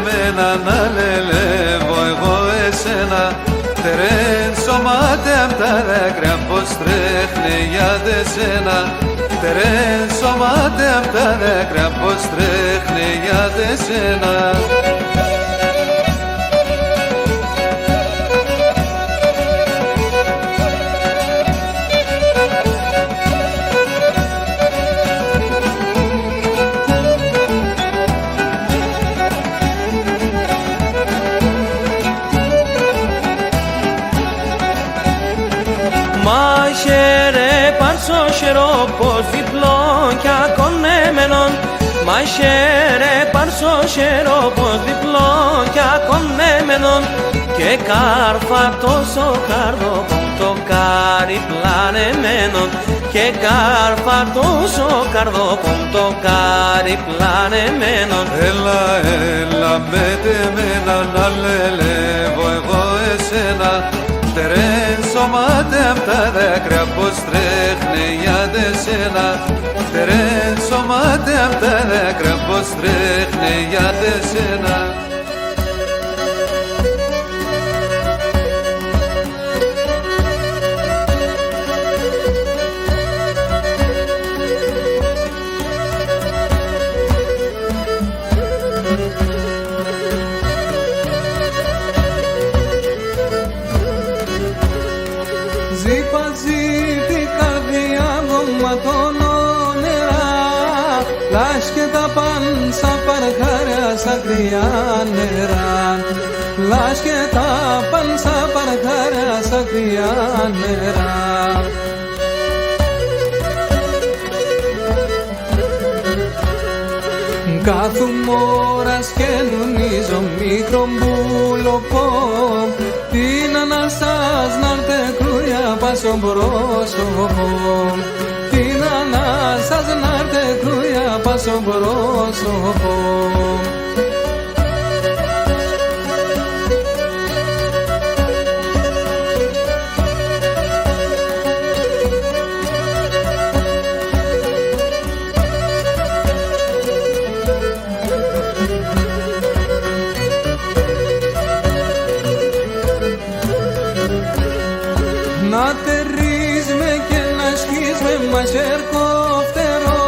μένα να λελεύω εγώ εσένα. Τερέν σωμάτια απ' τα δάκρυα πως τρέχνε για δεσένα. Τερέν σωμάτια απ' τα δάκρυα πως τρέχνε για δεσένα. Μαχαίρε πάρσο χερό πως διπλό κι ακονέμενον. Μαχαίρε πάρσο χερό πως διπλό κι ακονέμενον. Και κάρφα τόσο καρδό το κάρι πλανεμένον. Και κάρφα τόσο καρδό το κάρι πλανεμένον. Έλα, έλα με μένα να λελεύω εγώ εσένα. Τερέν σωμάτια απ' τα δάκρυα πως τρέχνε για δεσένα. Τερέν σωμάτια απ' τα δάκρυα πως τρέχνε για δεσένα. Ζήπα-ζήπη καρδιά βομματώνω νερά. Λάσκετα παν σαν παρχάρια σαν κρυά νερά. Λάσκετα παν σαν παρχάρια σαν κρυά νερά. Κάθομαι ώρας και νομίζω μικρό μπουλοπό. Την ανάσας να'ρτε κρούια πάσο πρόσωπο. Την ανάσας να'ρτε κρούια πάσο πρόσωπο. Να τερίζουμε και να σχίσουμε μαχαίρ κοφτερό.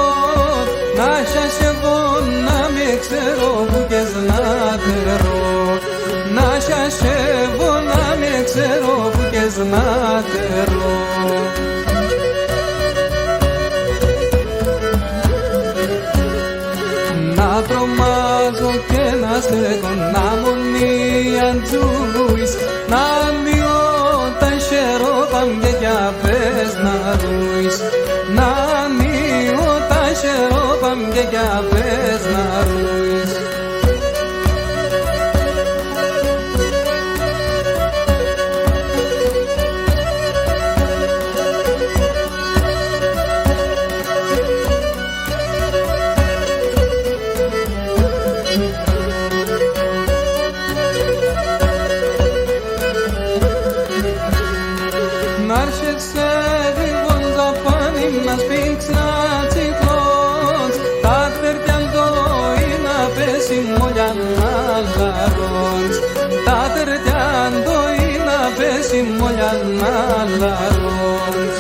Να σιασεβώ να με ξέρω που κες να τερώ. Να σιασεβώ να με ξέρω που κες να τερώ. Να τρομάζω και να στέκω να μονή αντζούεις. Να αντιώ τα χερόπαμ και για πες να ρούεις. Να αντιώ τα χερόπαμ και για πες να ρούεις. Νάρσεσαι γρήγοντα πάνι να σπίξ να τσιχλός. Τα τερτιάν το είναι πέσει μόλια να λαρώνεις. Τα τερτιάν το είναι πέσει μόλια να λαρώνεις.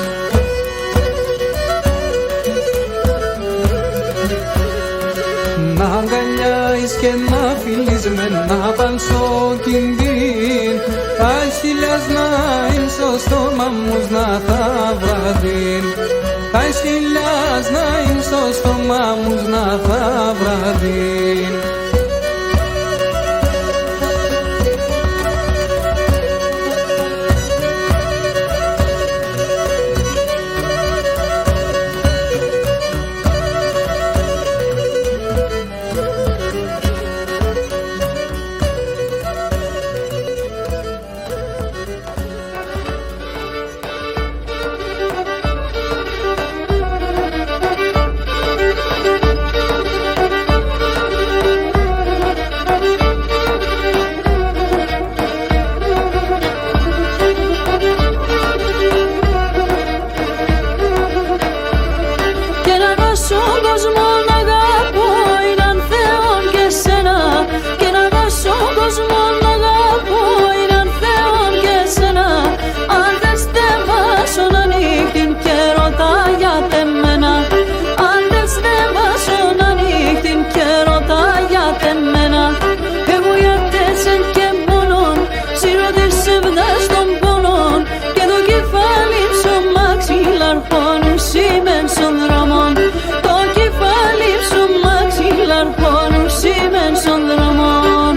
Να αγκαλιάεις και να φιλείς με να πανσοκινδύν. Τα χιλιάς να είναι στο στόμα μου να τα βραδύν. Τα χιλιάς να είναι στο στόμα μου να τα βραδύν. σήμεν στον δρόμον.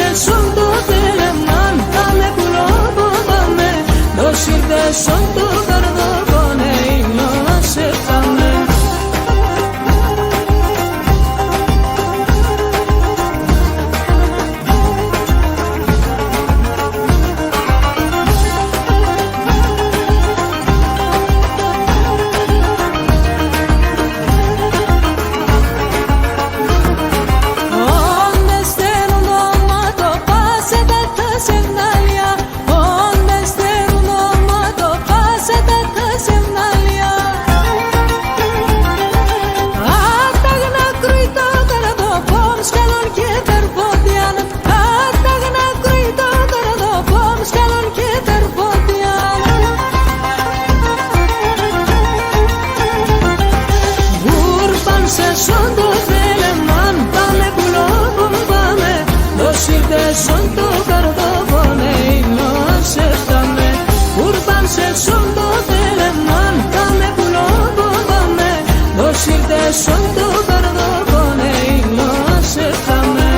se son to teleman Dame pulo bombame Los irte son to cardone Y no aceptame Son to cardone y no aceptame Urban se son to teleman Dame pulo bombame Los irte son to cardone y no aceptame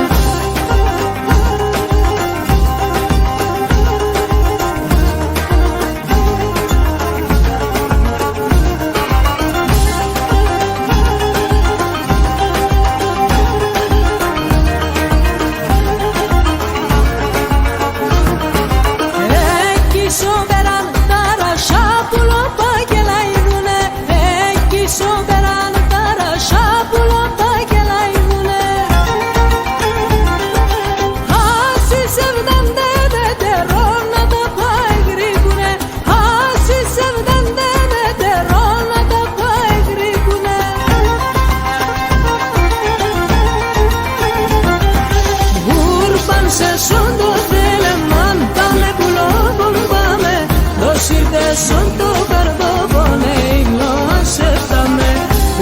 Son to cardone y no aceptame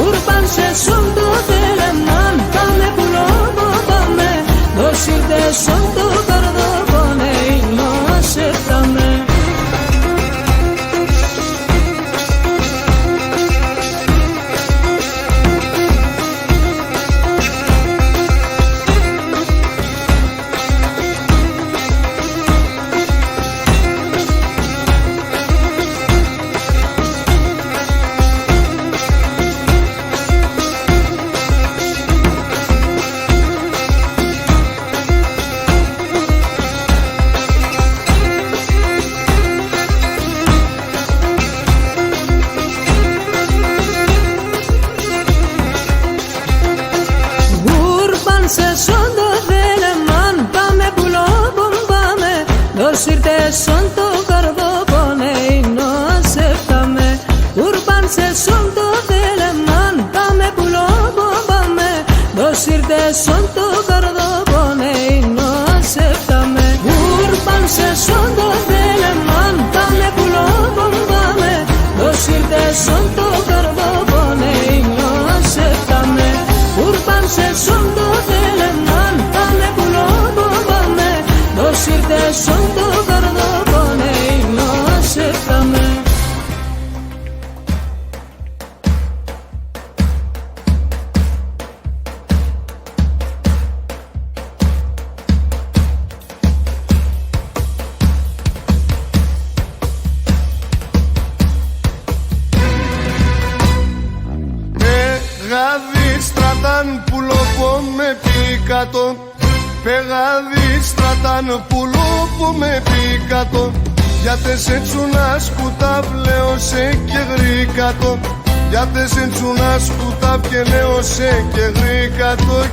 Urban se son to teleman Dame pulo bombame Los irte son to cardone y no aceptame Se son to teleman Dame pulo bombame Los irte son to cardone y no aceptame Urban se son to teleman Dame pulo bombame Los irte son to cardone y no aceptame Urban se son to teleman Dame pulo bombame Los irte son to cardone y no aceptame Urban se son to teleman Dame pulo bombame Los irte son to cardone y no aceptame Στρατάν πουλό με πικάτο Πεγάδι στρατάν πουλό με πικάτο Γιατί σε τσούνα σκούτα πλέον σε και γρήκατο Γιατί σε τσούνα σκούτα πλέον σε και γρήκατο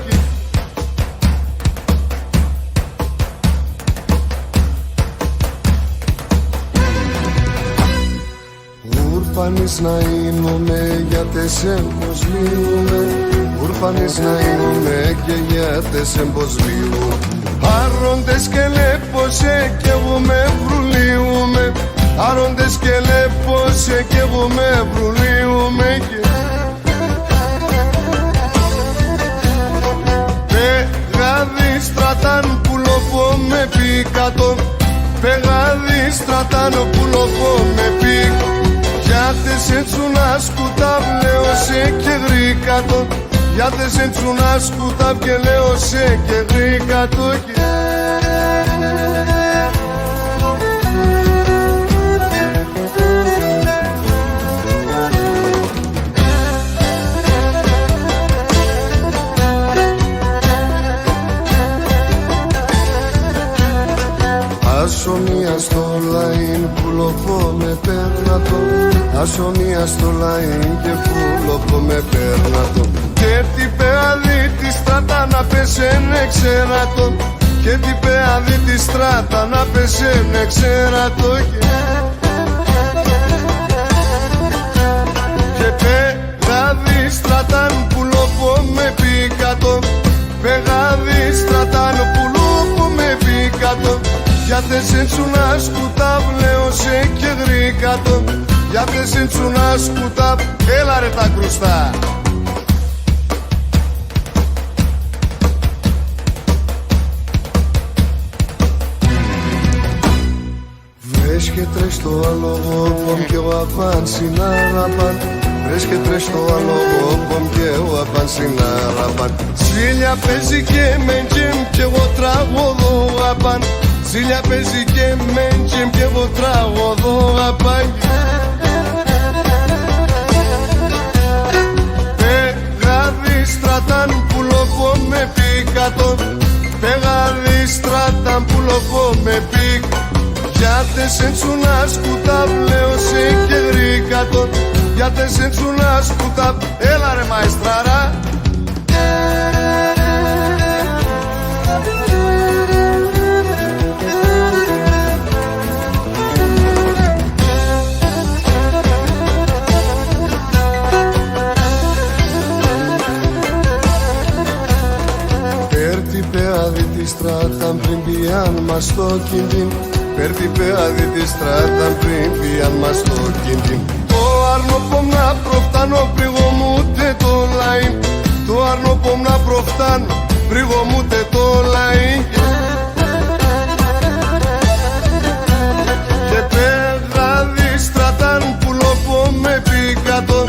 Ουρφανής να είμαι γιατί σε μοσλίουμε Ουρφανής να είμαι και γιατί σε μποσλίουμε Άροντες και λέπωσε και εγώ με βρουλίουμε Άροντες και λέπωσε και εγώ με βρουλίουμε Πεγάδι στρατάν πουλοπό με πικάτο Πεγάδι στρατάν πουλοπό με πικάτο Γιατί σε τσούνα σκούτα πλέον σε και γρήκατο Γιατί σε τσούνα σκούτα και λέω σε και γρήκατο Ασομία στο λαΐν πουλοπό με πέρνατο. Ασομία στο λαΐν και πουλοπό με πέρνατο. Και τι πεαδί τη στράτα να πεσένε ξέρατο. Και τι πεαδί τη στράτα να πεσένε ξέρατο. Και πεγάδι στράταν πουλοπό με πικάτο. Πεγάδι στράταν πουλοπό με πικάτο. Για τεσεν τσουνά σκουτάβ λέω σε και γρήκατο. Για τεσεν τσουνά σκουτάβ, έλα ρε τα κρουστά. Βρες και τρες στο αλογόπομ και ο απάν συνάραπαν. Βρες και τρες στο αλογόπομ και ο απάν συνάραπαν. Ζήλια παίζει και μεντζεμ και εγώ τραγωδώ απάν. Ζήλια παίζει και μεντζεμ και εγώ τραγωδώ απάν. Πεγάδι στράταν πουλοπό με πικάτο. Πεγάδι στράταν πουλοπό με πικ. Για τεσεν τσουνά σκουτάβ λέω σε και γρήκατο. Για τεσεν τσουνά σκουτάβ, έλα ρε μαεστράρα. Πέρτη πεάδι τη στράτα πριν πιάν μας στο κινδύν. Πέρτη πεάδι τη στράτα πριν πιάν μας στο κινδύν. Το αρνοπομ να προφτάνω πριγωμούτε το λαΐν. Το αρνοπομ να προφτάνω πριγωμούτε το λαΐν. Και πεγάδι στράταν πουλοπό με πικάτο.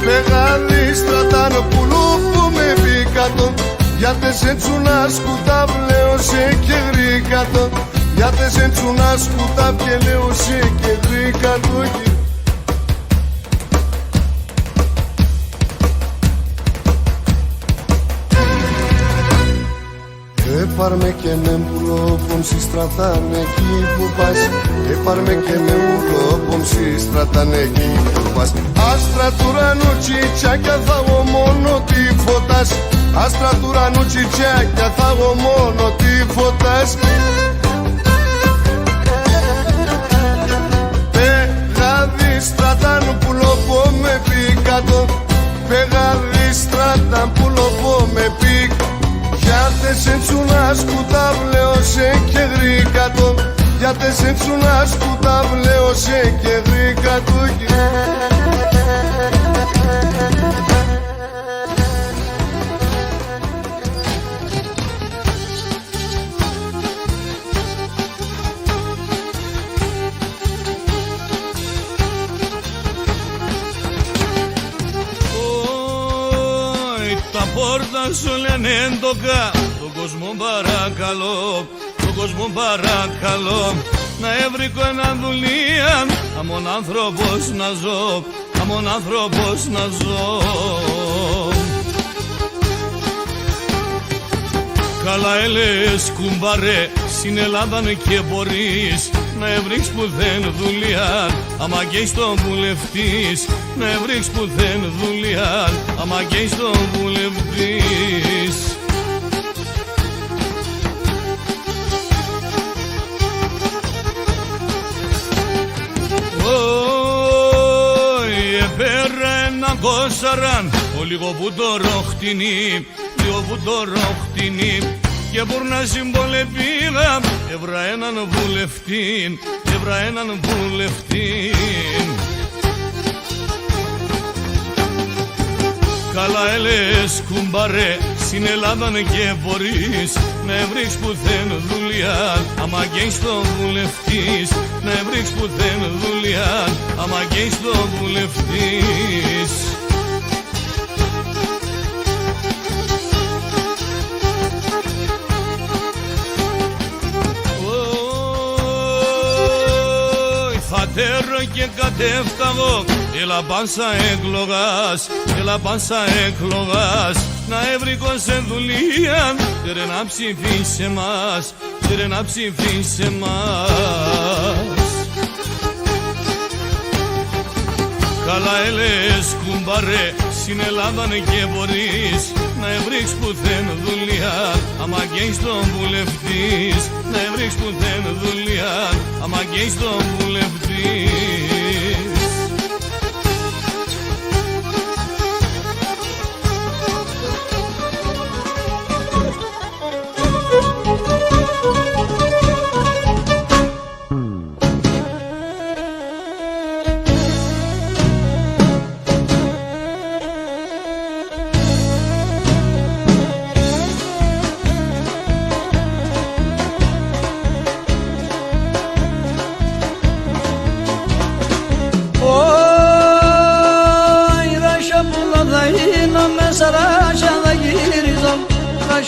Πεγάδι στράταν πουλοπό με πικάτο. Για τεσεν τσουνά σκουτάβ λέω σε και γρήκατο. Για τεσεν τσουνά σκουτάβ και λέω σε και γρήκατο. Έπαρμε και με μπουλόπον συστρατάν εκεί που πας. Έπαρμε και με μπουλόπον συστρατάν εκεί που πας. Άστρα του ουρανού τσιτσάκια θα εγώ μόνο τι φωτάς. Άστρα του ουρανού τσιτσάκια θα εγώ μόνο τι φωτάς. Πεγάδι στράταν πουλοπό με πικάτο. Πεγάδι στράταν πουλοπό με πικ. Για τεσεν τσουνά σκουτάβ λέω σε και γρήκατο. Για τεσεν τσουνά σκουτάβ λέω σε και γρήκατο. Τα πόρτα σου λένε έντοκα. Τον κόσμο παρακαλώ, τον κόσμο παρακαλώ. Να έβρικω ένα δουλεία, αμον άνθρωπος να ζω, αμον άνθρωπος να ζω. Καλά έλες κουμπάρε, στην Ελλάδαν και μπορείς να έβριξ που δεν δουλειά, άμα γκέεις τον βουλευτής. Να έβριξ που δεν δουλειά, άμα γκέεις τον βουλευτής. Επέρα ένα κόσαραν, ο λίγο που το ροχτινεί, λίγο που το ροχτινεί. Και μπορεί να συμπολεπήγα, έβρα έναν βουλευτή, έβρα έναν βουλευτή. Καλά έλες κουμπάρε, στην Ελλάδαν και μπορείς να έβριξ που δεν δουλειά, άμα γκέεις τον βουλευτής. Να έβριξ που δεν δουλειά, άμα γκέεις τον βουλευτής. Φατέρο και κατέφταγω, έλα πάνσα εκλογάς, έλα πάνσα εκλογάς. Να έβρικω σε δουλεία, ρε να ψηφίσει εμάς, άντρε να ψηφίσει εμάς. Καλά έλες κουμπάρε, στην Ελλάδα και μπορείς να βρεις πουθέν δουλειά, άμα γκέεις τον βουλευτής. Να βρεις πουθέν δουλειά, άμα γκέεις τον βουλευτής.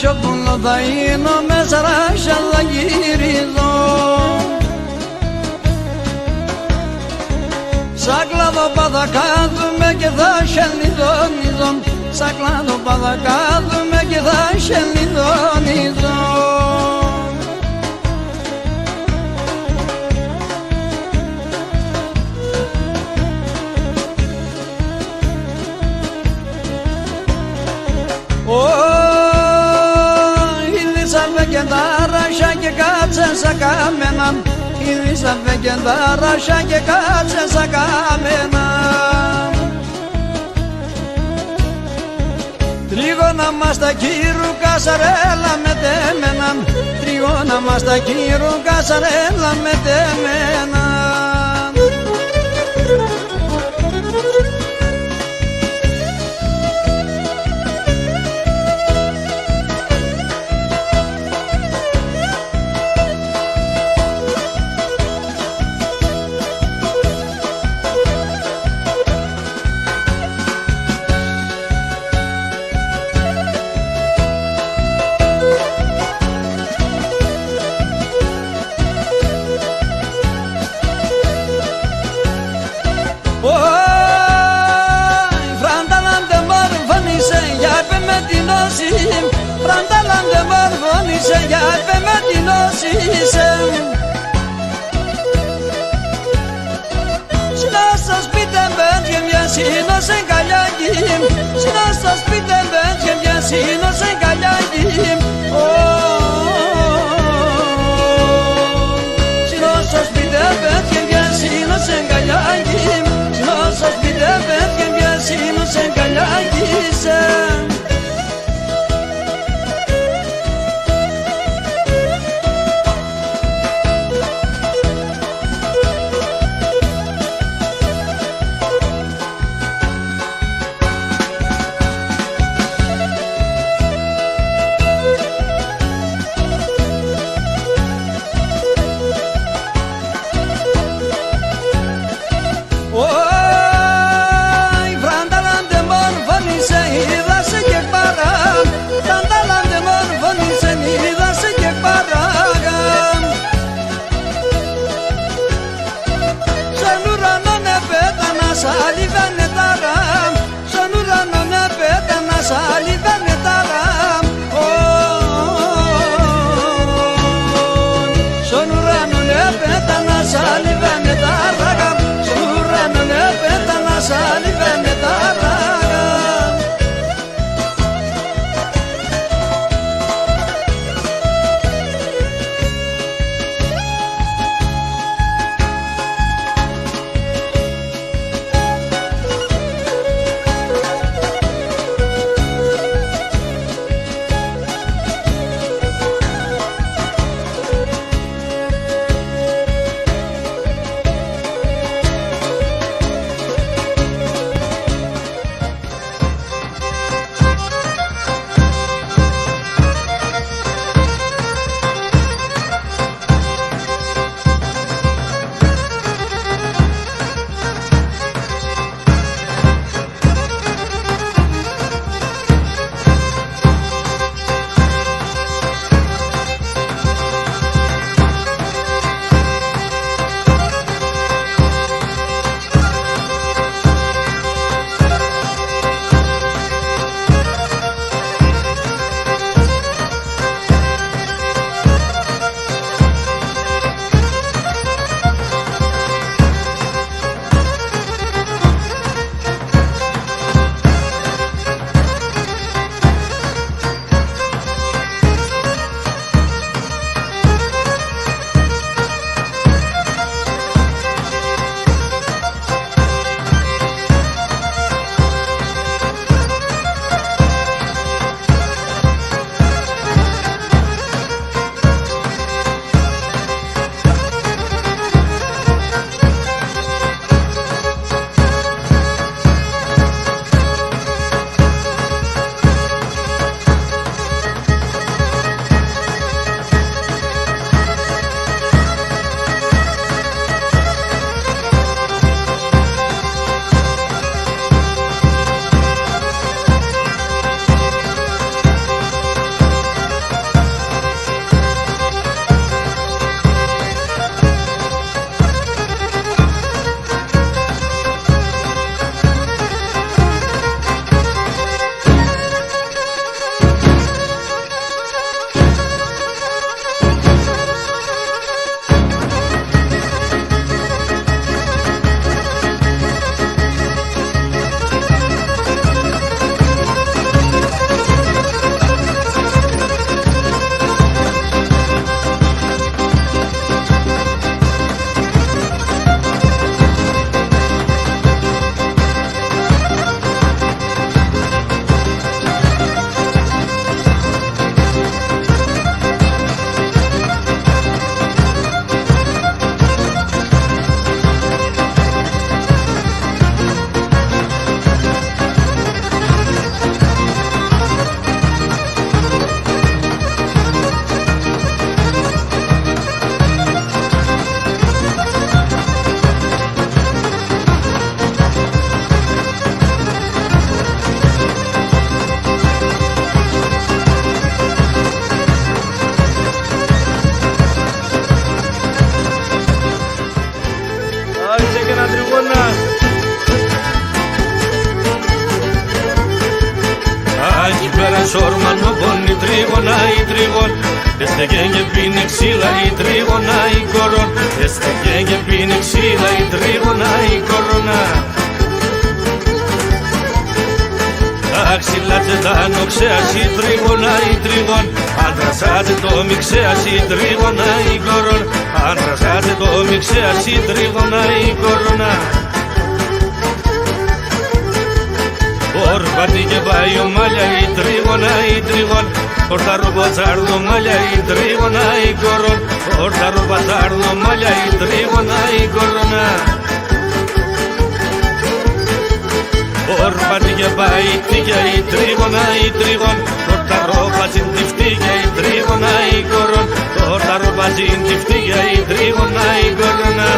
Σοπούλο θα είναι με σαράσια θα γυρίζω. Σαν κλάδο θα κάθουμε και θα σελιδονίζω. Σαν κλάδο θα κάθουμε και θα σελιδονίζω. Και κάτσε σαν κάμενα, είδησα βεγγεντάρασα και κάτσε σαν κάμενα. Τρίγωνα μας τα κύρου κασαρέλα με τέμενα, τρίγωνα μας τα κύρου κασαρέλα με τέμενα. Φραντάλαντε μορφώνησε για επέ με την όσισε. Συνάστα σπίτε μπέντ και μια σύνωσε καλιάκι. Συνάστα σπίτε μπέντ και μια σύνωσε καλιάκι. Συνάστα σπίτε μπέντ και μια σύνωσε καλιάκι. Συνάστα σπίτε μπέντ και μια σύνωσε καλιάκι. Σαλιβάνε τα ραμ, στον ουρανό με πέτανα, σαλιβάνε τα ραμ. Στον ουρανό με πέτανα, σαλιβάνε τα ραμ. Στον ουρανό με πέτανα, σαλιβάνε τα ραμ. σόρμανο πόνι τρίγωνα η τρίγων. Este genge bine xila i trigona i coron. Este genge bine xila i trigona i corona. Αξιλάτσε τα νοξέας η τρίγωνα η τρίγων. Αντρασάτσε το μιξέας η τρίγωνα η κορών. Αντρασάτσε το μιξέας η τρίγωνα η κορώνα. Ορπάτη και πάει ο μάλια η τρίγωνα η τρίγων. Ορταροπατσάρδο μάλια η τρίγωνα η κορών. Ορταροπατσάρδο μάλια η τρίγωνα η κορώνα. Ορπάτη και πάει τίγια η τρίγωνα η τρίγων. Ορταροπατσίν τη φτύγια η τρίγωνα η κορών. Ορταροπατσίν τη φτύγια η τρίγωνα η κορώνα.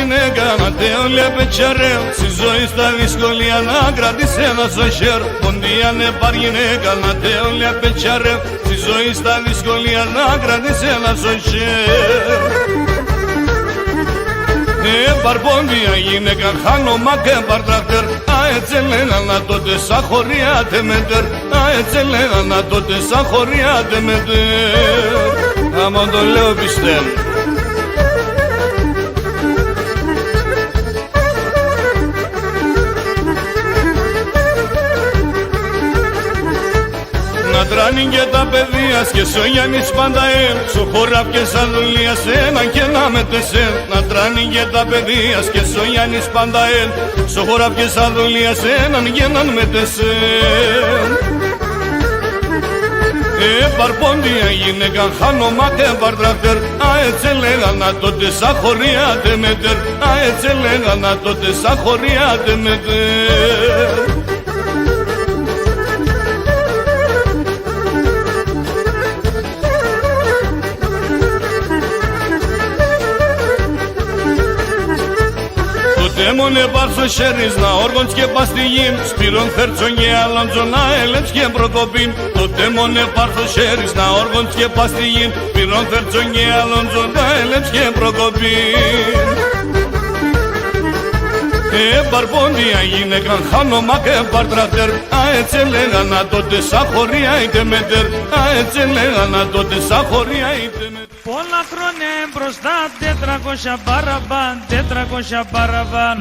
γυναίκα να τέλεια πετσαρέ. Στη ζωή στα δυσκολία να κρατήσει ένα σοχέρ. Ποντία ναι πάρ γυναίκα να τέλεια πετσαρέ. Στη ζωή στα δυσκολία να κρατήσει ένα σοχέρ. Παρπόντια γυναίκα χάνομα και παρτρακτέρ. Α, έτσι λέγανα τότε σαν χωριάτε μετέρ. Α, έτσι λέγανα τότε σαν χωριάτε μετέρ. Άμα το λέω πιστεύω. τρώνε και τα παιδεία και σ' ο Γιάννης Πανταέλ. Σου χώρα και σαν δουλειά σε έναν και να μετεσέλ. Να τρώνε και τα παιδεία και σ' ο Γιάννης Πανταέλ. Σου χώρα και σαν δουλειά σε έναν και να μετεσέλ. Παρπόντια γυναίκα χάνομα και παρτρακτέρ. Α, έτσι λέγανα τότε σαν χωριάτε μετέρ. Α, έτσι λέγανα τότε σαν χωριάτε μετέρ. Τέμον επάρσο χέρις να όργων και παστιγήν. Σπύρον θέρτσον και αλάντζον να έλεψ και προκοπήν. Το τέμον επάρσο χέρις να όργων και παστιγήν. Σπύρον θέρτσον και αλάντζον να έλεψ και προκοπήν. Παρπόντια γυναίκα χάνομα και παρτρακτέρ. Α, έτσι λέγανα τότε σαν χωρία είτε μετέρ. Α, έτσι λέγανα τότε σαν χωρία είτε μετέρ. Πολλά χρόνια μπροστά 400 παραπάν, 400 παραπάν.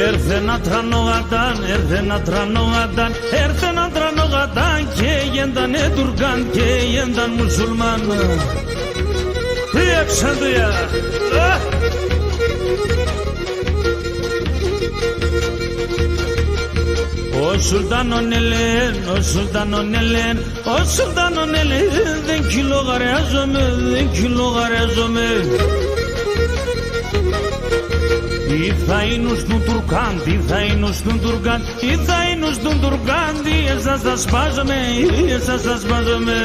Έρθε να τρανογατάν, έρθε να τρανογατάν, έρθε να τρανογατάν και γέντανε Τουρκάν και γένταν μουσουλμάν. Διεξαντία. Ο Σουλτάνον Ελέν, ο Σουλτάνον Ελέν, ο Σουλτάνον Ελέν, δεν κυλογαράζομαι, δεν κυλογαράζομαι. Τι θα είναι στον Τουρκάν, τι θα είναι στον Τουρκάν, τι θα είναι στον Τουρκάν, τι εσάς θα σπάζομαι, εσάς θα σπάζομαι.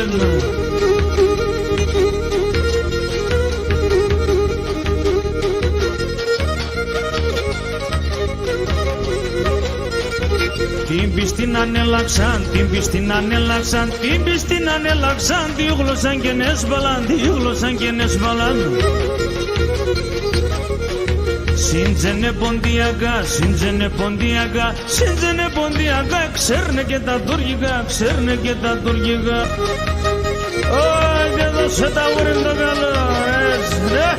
Την πίστην ανέλαξαν, την πίστην ανέλαξαν, την πίστην ανέλαξαν, τη γλώσσαν και νεσβαλάν, τη γλώσσαν και νεσβαλάν. Σύντζενε ποντιακά, σύντζενε ποντιακά, σύντζενε ποντιακά, ξέρνε και τα τουρκικά, ξέρνε και τα τουρκικά. Ωι, και δώσε τα ουρήν το καλό, έτσι, ρε.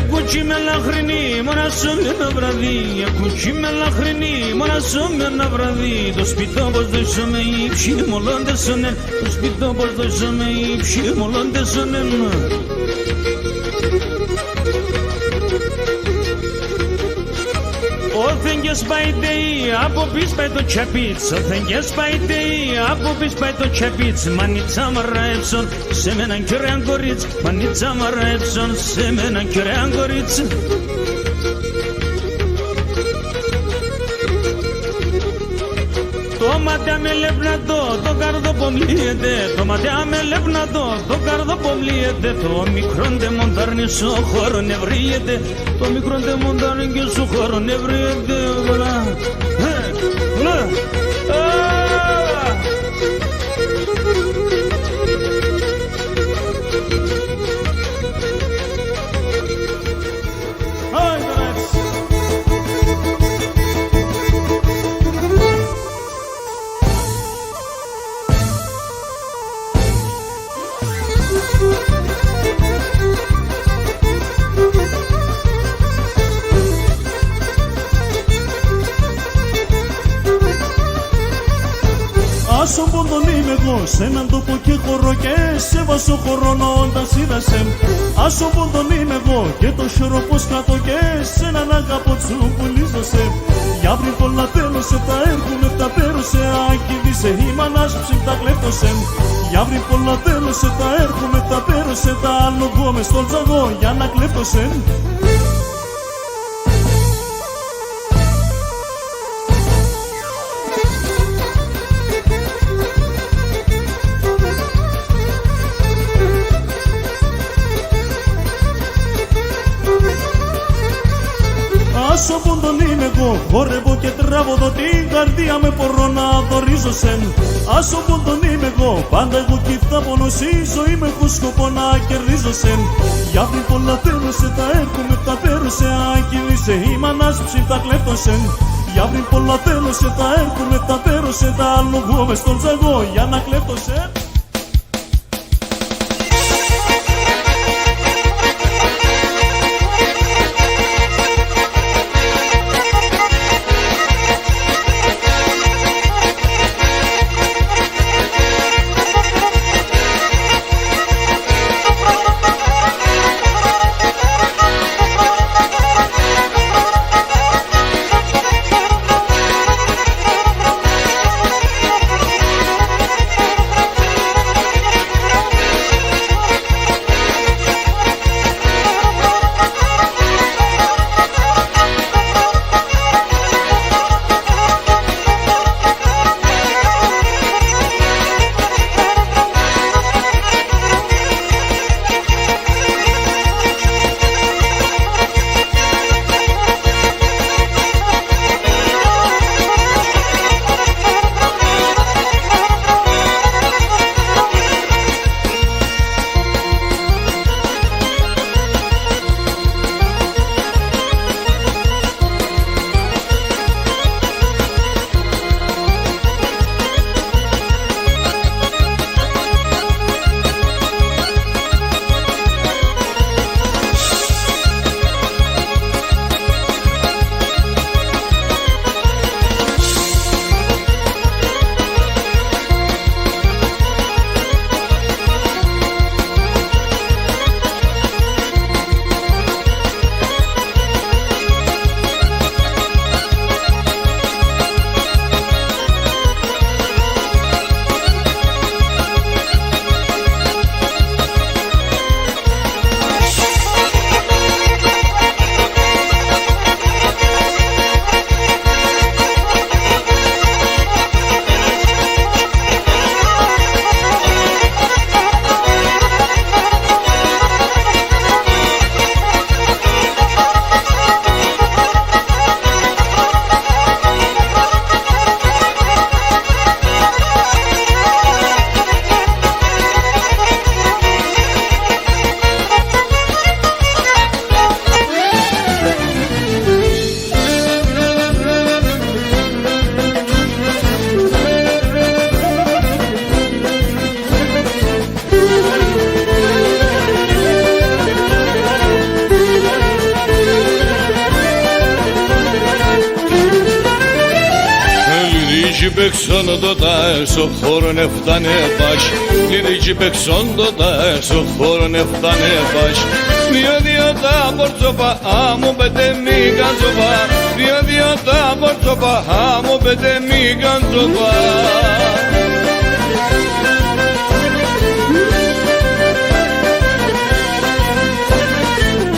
Κουτσί με λαχρινή, μόνα σου ένα βραδύ. Κουτσί με λαχρινή, μόνα σου ένα βραδύ. Το σπιτό πως δώσαμε οι ψημολώντες σωνέν. Το σπιτό πως δώσαμε οι ψημολώντες σωνέν. Όθεν και σπαϊτεϊ, από πεις πάει το τσαπίτς. Όθεν και σπαϊτεϊ, από πεις πάει το τσαπίτς. Μανίτσα μαραέψον, σε μέναν κυρέαν κορίτς. Μανίτσα μαραέψον, σε μέναν κυρέαν κορίτς. Το ματιά με λευνατό, το καρδοπομλίεται. Το ματιά με λευνατό, το καρδοπομλίεται. Το μικρόν δε μοντάρνη σου χώρο νευρίεται. Το μικρόν δε μοντάρνη και σου χώρο νευρίεται. Βλά, βλά, Άσο πόντον είμαι εγώ, σ' έναν τόπο και χωρώ και σε βάσω χρόνο όταν είδασε. Άσο πόντον είμαι εγώ και το χειρό πως κάτω και σε έναν αγαπώ τσου πουλίζωσε. Για βρει πολλά τέλωσε, τα έρχομαι τα πέρωσε, ακυβήσε η μανάς ψηφτα κλέπτωσε. Για βρει πολλά τέλωσε, τα έρχομαι τα πέρωσε, τα άλλο μες στον τζαγό για να κλέπτωσε. Άσο πόντον είμαι εγώ, χορεύω και τραβώ την καρδία με μπορώ να δωρίζω σεν. Άσο πόντον είμαι εγώ, πάντα εγώ κι θα πονώ, η ζωή με έχω σκοπό να κερδίζω σεν. Για βρει πολλά τέλωσε, τα έρχομαι τα πέρωσε, ακινήσε η μανάς ψηφτα κλέπτωσεν. Για πριν πολλά τέλωσε, τα έρχομαι, τα πέρωσε, τα άλογο μες στον τζαγό για να κλέφτωσε. Bekson doda so horne vdane baş Lirici bekson doda so horne vdane baş Dio da borzoba amo bedemi ganzoba Dio da borzoba amo bedemi ganzoba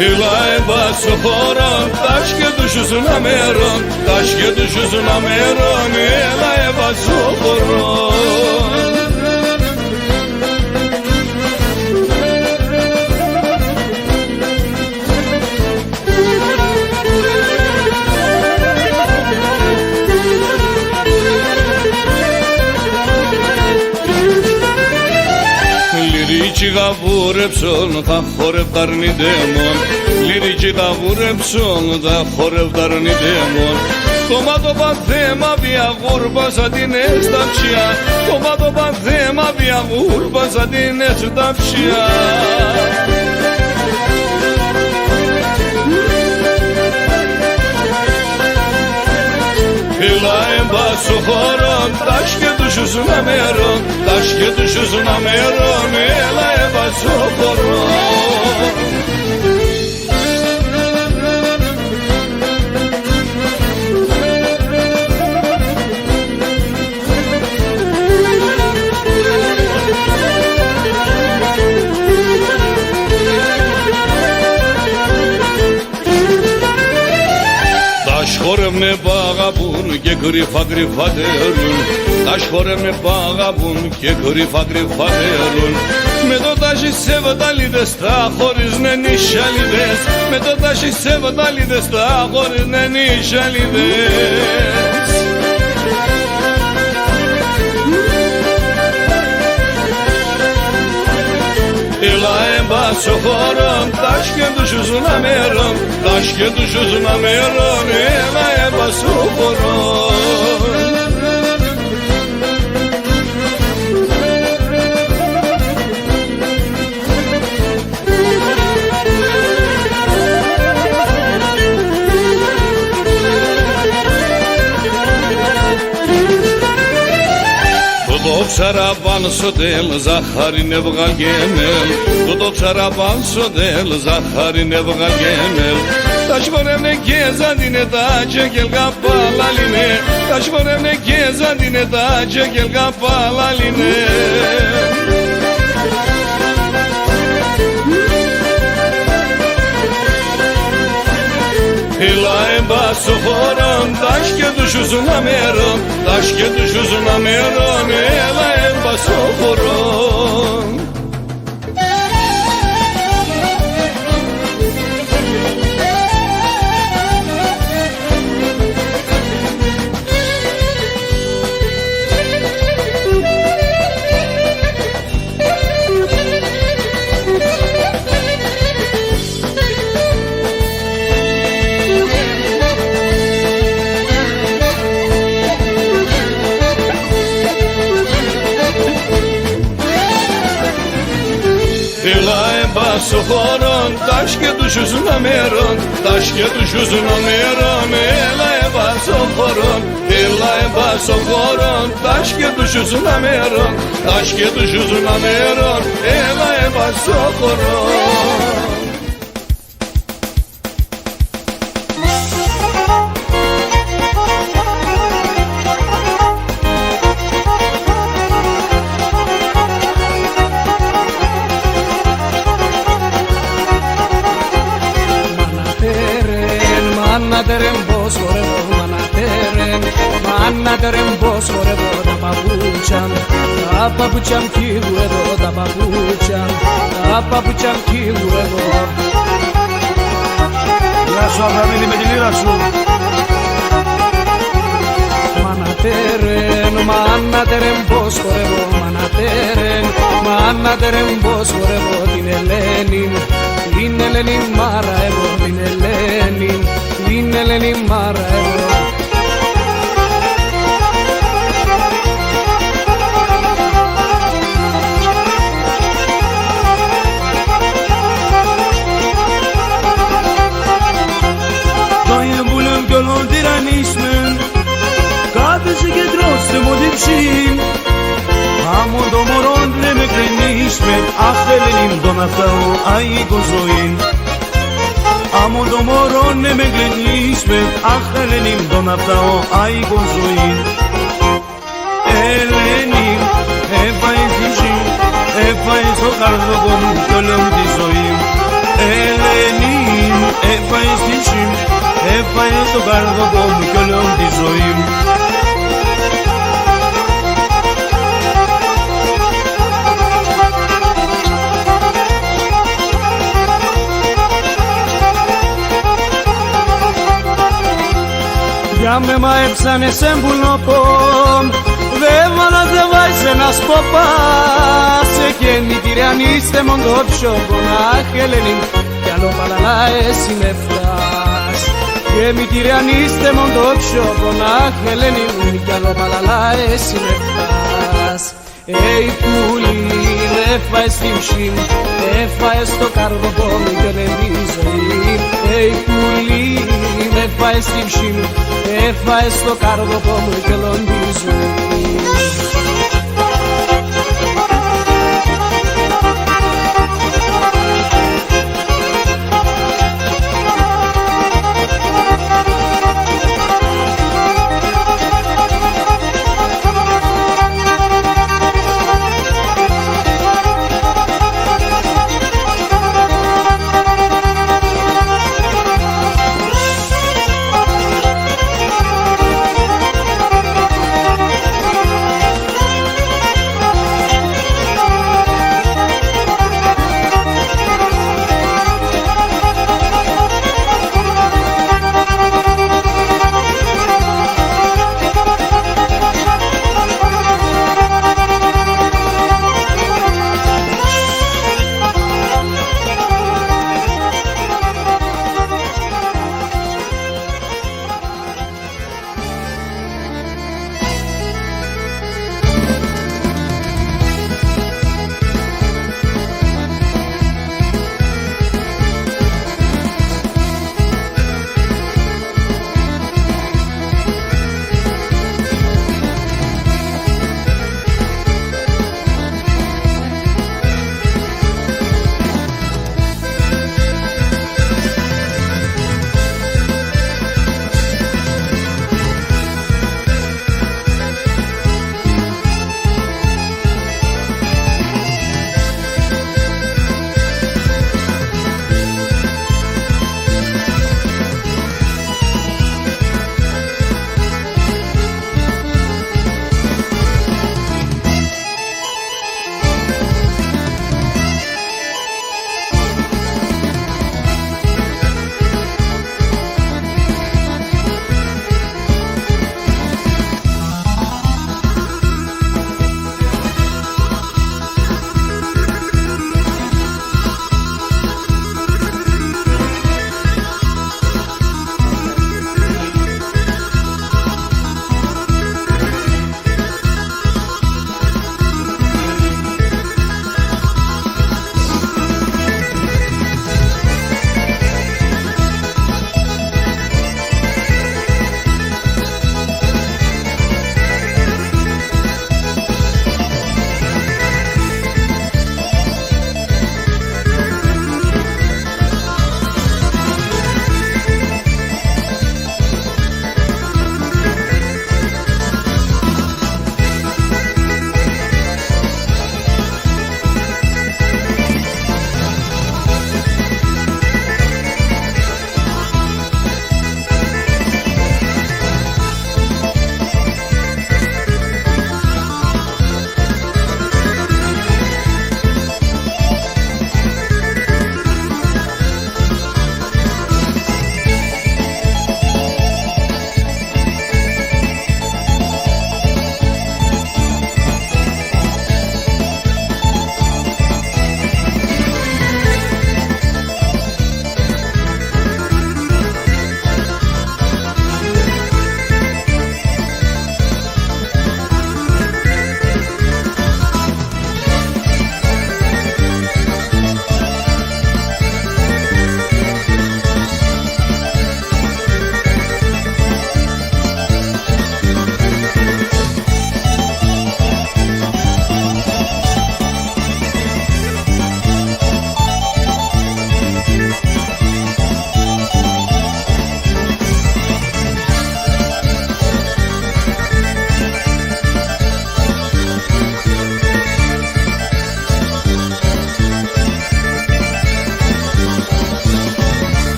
Hilay baso horon taşke düşüsün ameron Taşke düşüsün ameron Hilay baso horon Lirici gavurepson da xorevdarni demon Lirici gavurepson da xorevdarni demon Tomato banzema via gurba zadine stavşia Tomato banzema via gurba zadine stavşia Hilayen basu horon taşke düşüsün ameron Taşke düşüsün ameron Hilayen basu horon Taşxoremne bağabun ke grifa grifa derun Taşxoremne bağabun ke grifa grifa derun Με το τάχι σεβδαλίδες τα χωρίζουνε νησιαλίδες Με το τάχι σεβδαλίδες τα χωρίζουνε νησιαλίδες Έλα εμπάσο χωρών τάχι και τους ζουν αμερών, τα σκε τους ζουν αμερών, έλα έμπασο χωρών. Το ψαραπάν στο τέλ, ζάχαριν έβγαλγέμελ. Το ψαραπάν στο τέλ, ζάχαριν έβγαλγέμελ. Τα σφορεύνε και ζαντίνε τα τσεκελγα παλαλίνε. Τα σφορεύνε και ζαντίνε τα τσεκελγα παλαλίνε. Έλα έμπασο χωρών, τα σκε τους ζουν αμερών, τα σκε τους ζουν αμερών, έλα έμπασο χωρών. Έλα έμπασο χωρών, τα σκε τους ζουν αμερών, τα σκε τους ζουν αμερών, έλα έμπασο χωρών. Έλα έμπασο χωρών, τα σκε τους ζουν αμερών, τα σκε τους ζουν αμερών, έλα έμπασο χωρών. Μανατέρεν πως χορεύω τα παπούτσια μου κύλου εδώ τα παπούτσια μου κύλου εδώ. Γεια σου Αβραμίδη με τη λίρα σου. Μανατέρεν πως χορεύω, μανατέρεν πως χορεύω την Ελένη μάρα εγώ, την Ελένη μάρα εγώ. Κάθε συγκεντρώστε μου την ψήμ. Άμον το μωρόν δεν με κρενίσμε. Αχ Ελένη τον αυταώ αίγω ζωή. Άμον το μωρόν δεν με κρενίσμε. Αχ Ελένη τον αυταώ αίγω ζωή. Ελένη έφαε στη ψήμ, έφαε στο καρδόκο μου κι όλο μου τη ζωή. Ελένη έφαε στη ψήμ, έφαε στο καρδόκο μου κι όλο μου τη ζωή. Για με μαέψανε σε μπουλνοπόμ, δε βάλατε βάισε ένας ποπάς. Και μητηριανίστε μον το ψιόγκον, αχ Ελένη, κι άλλο παλαλά εσύ με φτάς. Και μητηριανίστε μον το ψιόγκον, αχ Ελένη, κι άλλο παλαλά εσύ με φτάς. Πουλί, έφαε στην ψή, έφαε στο καρδοκό μου κι όλη τη ζωή. Πουλί, έφαε στην ψή, έφαε στο καρδοκό μου κι όλη τη ζωή.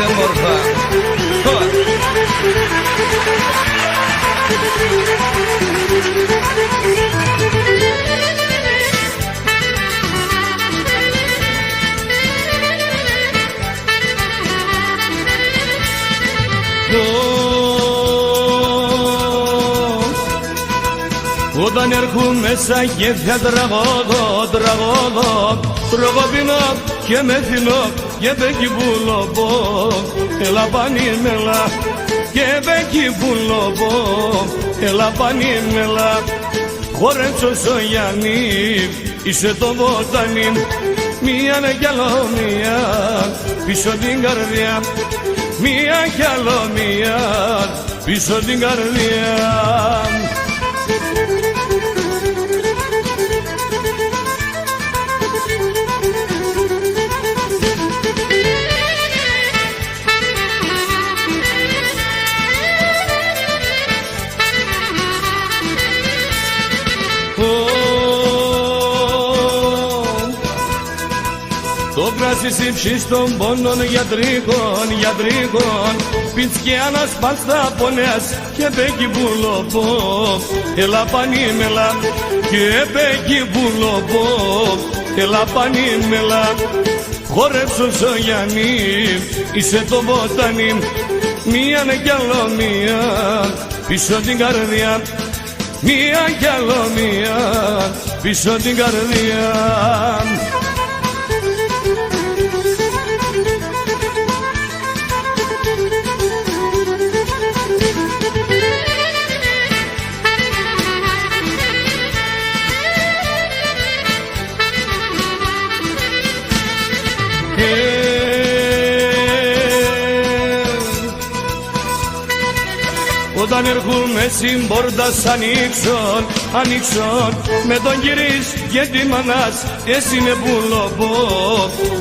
Άντε μορφά. Όταν έρχομαι μέσα γέφια τραγωδώ, τρογοπινώ και μεθυνώ και πέκει πουλοπώ. Έλα πανίμελα και πέκει πουλοπώ. Έλα πανίμελα, χορέψω στο Γιάννη, είσαι το βοτάνι. Μία κι άλλο μία, πίσω την καρδιά. Μία κι άλλο μία, πίσω την καρδιά. Το κράσι σύψει των πόνων γιατρικών Πιτσκιάνας πάστα πονέας και πέκει πουλοπώ. Έλα πανίμελα και πέκει πουλοπώ. Έλα πανίμελα, χορέψω στο Γιάννη, είσαι το βοτάνι. Μία κι άλλο μία, πίσω την καρδιά. Μία κι άλλο μία, πίσω την καρδιά. Όταν έρχομαι στην πόρτα σ' ανοίξον με τον κυρίς και τη μανάς, εσύ είναι πουλοπώ,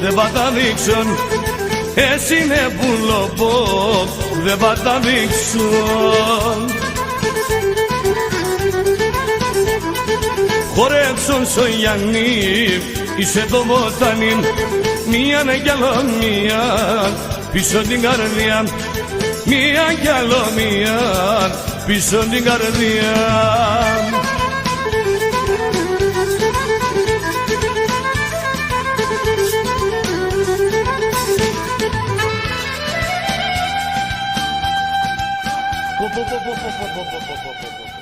δεν θα τα δείξον. Εσύ είναι πουλοπώ, δεν θα τα δείξον. Χορέψον στο Γιάννη, είσαι το βοτάνι. Μία κι άλλο μία, πίσω την καρδιά. Μία κι άλλο μία, πίσω την καρδιά. Πω, πω, πω, πω, πω, πω, πω, πω, πω, πω.